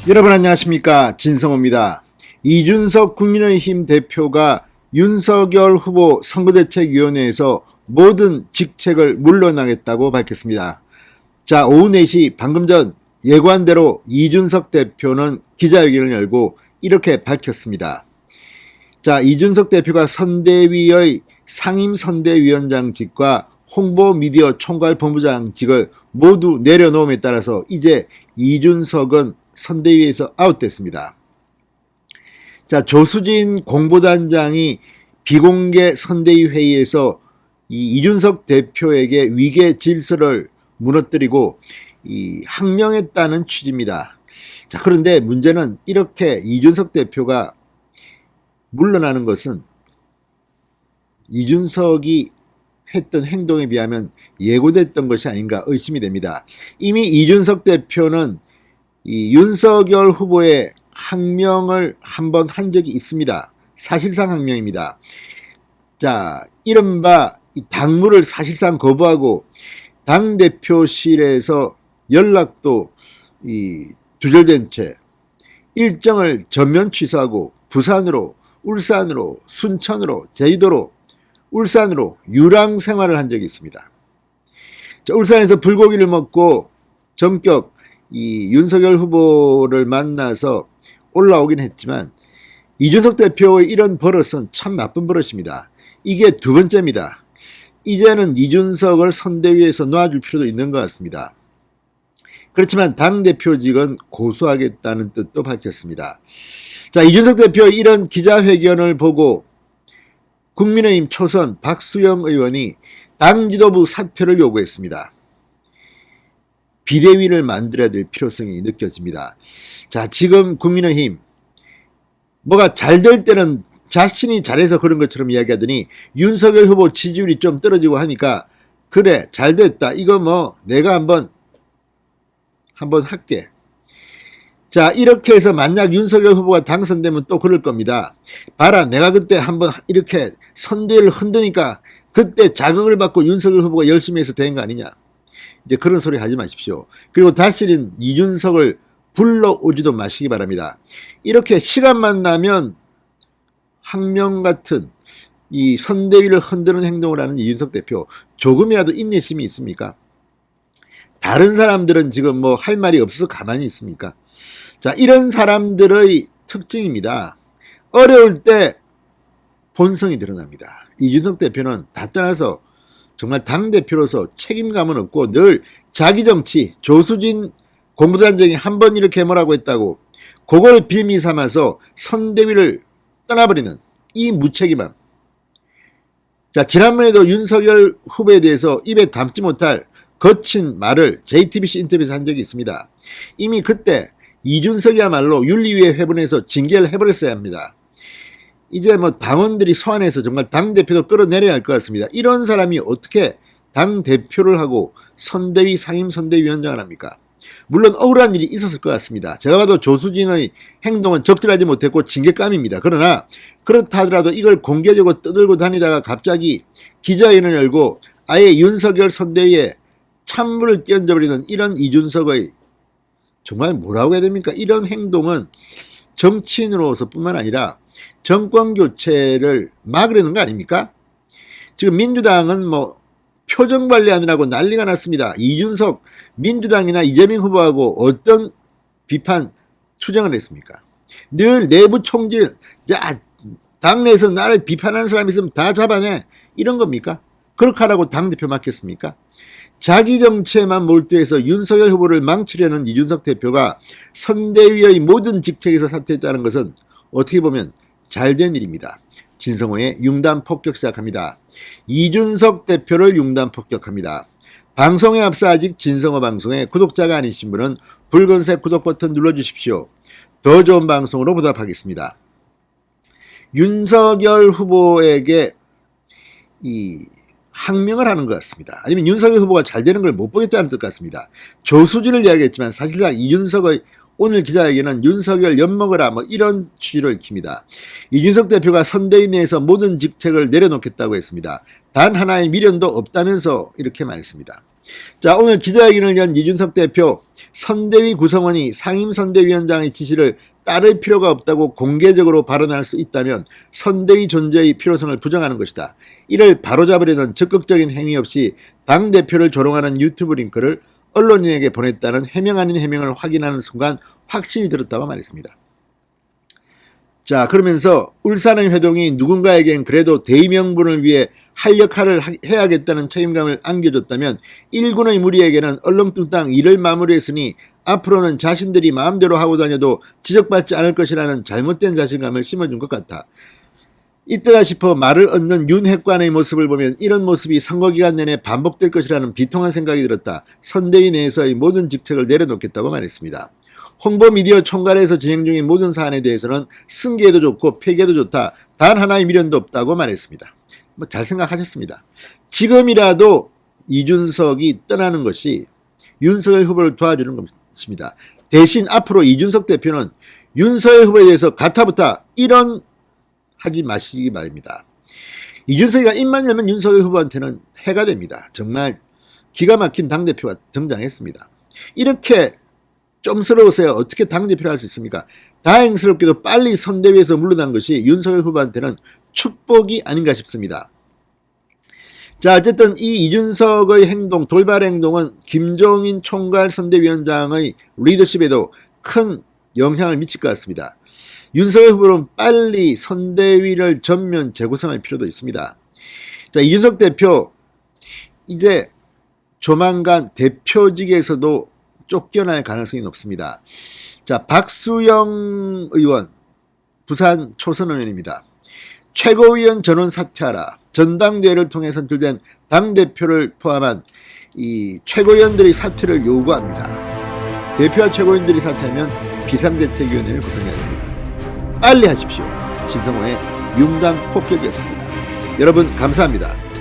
여러분 안녕하십니까, 진성호입니다. 이준석 국민의힘 대표가 윤석열 후보 선거대책위원회에서 모든 직책을 물러나겠다고 밝혔습니다. 자, 오후 4시 방금 전 예고한대로 이준석 대표는 기자회견을 열고 이렇게 밝혔습니다. 자, 이준석 대표가 선대위의 상임선대위원장직과 홍보미디어 총괄본부장직을 모두 내려놓음에 따라서 이제 이준석은 선대위에서 아웃됐습니다. 자, 조수진 공보단장이 비공개 선대위 회의에서 이준석 대표에게 위계 질서를 무너뜨리고 항명했다는 취지입니다. 자, 그런데 문제는 이렇게 이준석 대표가 물러나는 것은 이준석이 했던 행동에 비하면 예고됐던 것이 아닌가 의심이 됩니다. 이미 이준석 대표는 이 윤석열 후보의 항명을 한번 한 적이 있습니다. 사실상 항명입니다. 자, 이른바 당무를 사실상 거부하고 당대표실에서 연락도 두절된 채 일정을 전면 취소하고 부산으로, 울산으로, 순천으로, 제주도로, 울산으로 유랑 생활을 한 적이 있습니다. 자, 울산에서 불고기를 먹고 전격 윤석열 후보를 만나서 올라오긴 했지만 이준석 대표의 이런 버릇은 참 나쁜 버릇입니다. 이게 두 번째입니다. 이제는 이준석을 선대위에서 놔줄 필요도 있는 것 같습니다. 그렇지만 당대표직은 고수하겠다는 뜻도 밝혔습니다. 자, 이준석 대표의 이런 기자회견을 보고 국민의힘 초선 박수영 의원이 당 지도부 사퇴를 요구했습니다. 비대위를 만들어야 될 필요성이 느껴집니다. 자, 지금 국민의힘 뭐가 잘 될 때는 자신이 잘해서 그런 것처럼 이야기하더니 윤석열 후보 지지율이 좀 떨어지고 하니까 그래 잘 됐다, 이거 뭐 내가 한번 할게. 자, 이렇게 해서 만약 윤석열 후보가 당선되면 또 그럴 겁니다. 봐라, 내가 그때 한번 이렇게 선대위를 흔드니까 그때 자극을 받고 윤석열 후보가 열심히 해서 된 거 아니냐. 이제 그런 소리 하지 마십시오. 그리고 다시는 이준석을 불러오지도 마시기 바랍니다. 이렇게 시간만 나면 항명 같은 이 선대위를 흔드는 행동을 하는 이준석 대표, 조금이라도 인내심이 있습니까? 다른 사람들은 지금 뭐 할 말이 없어서 가만히 있습니까? 자, 이런 사람들의 특징입니다. 어려울 때 본성이 드러납니다. 이준석 대표는 다 떠나서 정말 당대표로서 책임감은 없고 늘 자기 정치, 조수진 공보단장이 한번 이렇게 뭐라고 했다고 그걸 빌미 삼아서 선대위를 떠나버리는 이 무책임함. 자, 지난번에도 윤석열 후보에 대해서 입에 담지 못할 거친 말을 JTBC 인터뷰에서 한 적이 있습니다. 이미 그때 이준석이야말로 윤리위에 회분해서 징계를 해버렸어야 합니다. 이제 뭐 당원들이 소환해서 정말 당대표도 끌어내려야 할 것 같습니다. 이런 사람이 어떻게 당대표를 하고 선대위 상임선대위원장을 합니까? 물론 억울한 일이 있었을 것 같습니다. 제가 봐도 조수진의 행동은 적절하지 못했고 징계감입니다. 그러나 그렇다 하더라도 이걸 공개적으로 떠들고 다니다가 갑자기 기자회견을 열고 아예 윤석열 선대위에 찬물을 끼얹어버리는 이런 이준석의 정말 뭐라고 해야 됩니까? 이런 행동은 정치인으로서 뿐만 아니라 정권 교체를 막으려는 거 아닙니까? 지금 민주당은 뭐 표정 관리하느라고 난리가 났습니다. 이준석 민주당이나 이재명 후보하고 어떤 비판 투쟁을 했습니까? 늘 내부 총질, 야, 당내에서 나를 비판하는 사람이 있으면 다 잡아내, 이런 겁니까? 그렇게 하라고 당대표 맡겼습니까? 자기 정치에만 몰두해서 윤석열 후보를 망치려는 이준석 대표가 선대위의 모든 직책에서 사퇴했다는 것은 어떻게 보면 잘된 일입니다. 진성호의 융단 폭격 시작합니다. 이준석 대표를 융단 폭격합니다. 방송에 앞서 아직 진성호 방송에 구독자가 아니신 분은 붉은색 구독 버튼 눌러주십시오. 더 좋은 방송으로 보답하겠습니다. 윤석열 후보에게 항명을 하는 것 같습니다. 아니면 윤석열 후보가 잘 되는 걸 못 보겠다는 뜻 같습니다. 조수진을 이야기했지만 사실상 이준석의 오늘 기자회견은 윤석열 엿먹어라 뭐 이런 취지를 익힙니다. 이준석 대표가 선대위 내에서 모든 직책을 내려놓겠다고 했습니다. 단 하나의 미련도 없다면서 이렇게 말했습니다. 자, 오늘 기자회견을 연 이준석 대표, 선대위 구성원이 상임선대위원장의 지시를 따를 필요가 없다고 공개적으로 발언할 수 있다면 선대위 존재의 필요성을 부정하는 것이다. 이를 바로잡으려는 적극적인 행위 없이 당대표를 조롱하는 유튜브 링크를 언론인에게 보냈다는 해명 아닌 해명을 확인하는 순간 확신이 들었다고 말했습니다. 자, 그러면서 울산의 회동이 누군가에겐 그래도 대의명분을 위해 할 역할을 해야겠다는 책임감을 안겨줬다면 일군의 무리에게는 얼렁뚱땅 일을 마무리했으니 앞으로는 자신들이 마음대로 하고 다녀도 지적받지 않을 것이라는 잘못된 자신감을 심어준 것 같아. 이때다 싶어 말을 얻는 윤 핵관의 모습을 보면 이런 모습이 선거기간 내내 반복될 것이라는 비통한 생각이 들었다. 선대위 내에서의 모든 직책을 내려놓겠다고 말했습니다. 홍보미디어 총괄에서 진행 중인 모든 사안에 대해서는 승계도 좋고 폐기도 좋다. 단 하나의 미련도 없다고 말했습니다. 잘 생각하셨습니다. 지금이라도 이준석이 떠나는 것이 윤석열 후보를 도와주는 것입니다. 대신 앞으로 이준석 대표는 윤석열 후보에 대해서 가타부타 이런 하지 마시기 바랍니다. 이준석이가 입만 열면 윤석열 후보한테는 해가 됩니다. 정말 기가 막힌 당대표가 등장했습니다. 이렇게 좀스러우세요. 어떻게 당대표를 할 수 있습니까? 다행스럽게도 빨리 선대위에서 물러난 것이 윤석열 후보한테는 축복이 아닌가 싶습니다. 자, 어쨌든 이 이준석의 행동, 돌발 행동은 김종인 총괄 선대위원장의 리더십에도 큰 영향을 미칠 것 같습니다. 윤석열 후보는 빨리 선대위를 전면 재구성할 필요도 있습니다. 자, 이준석 대표 이제 조만간 대표직에서도 쫓겨날 가능성이 높습니다. 자, 박수영 의원, 부산 초선 의원입니다. 최고위원 전원 사퇴하라. 전당대회를 통해 선출된 당대표를 포함한 이 최고위원들의 사퇴를 요구합니다. 대표와 최고위원들이 사퇴하면 비상대책위원회를 구성해야 됩니다. 빨리 하십시오. 진성호의 융당 폭격이었습니다. 여러분 감사합니다.